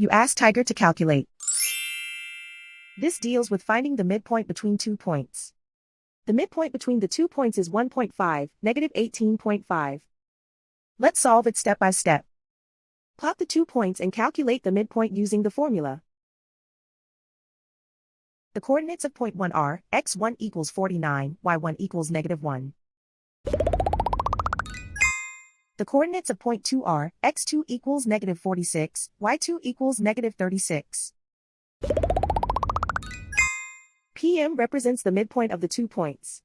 You ask Tiger to calculate. This deals with finding the midpoint between 2 points. The midpoint between the 2 points is 1.5, negative 18.5. Let's solve it step by step. Plot the 2 points and calculate the midpoint using the formula. The coordinates of point 1 are, x1 equals 49, y1 equals negative 1. The coordinates of point 2 are, x2 equals negative 46, y2 equals negative 36. PM represents the midpoint of the 2 points.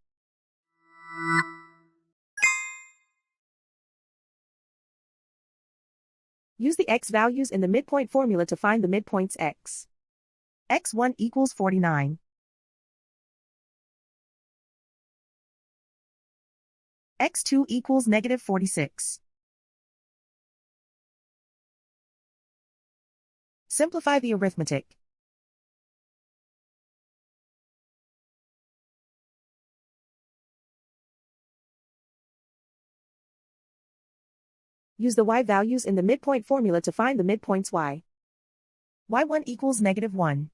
Use the x values in the midpoint formula to find the midpoints x. x1 equals 49. x2 equals negative 46. Simplify the arithmetic. Use the y values in the midpoint formula to find the midpoints y. y1 equals negative 1.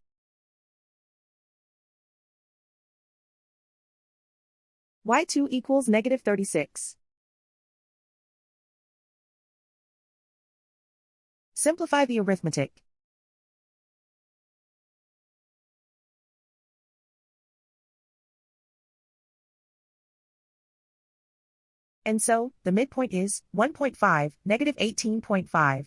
y2 equals negative 36. Simplify the arithmetic. And so, the midpoint is 1.5, negative 18.5.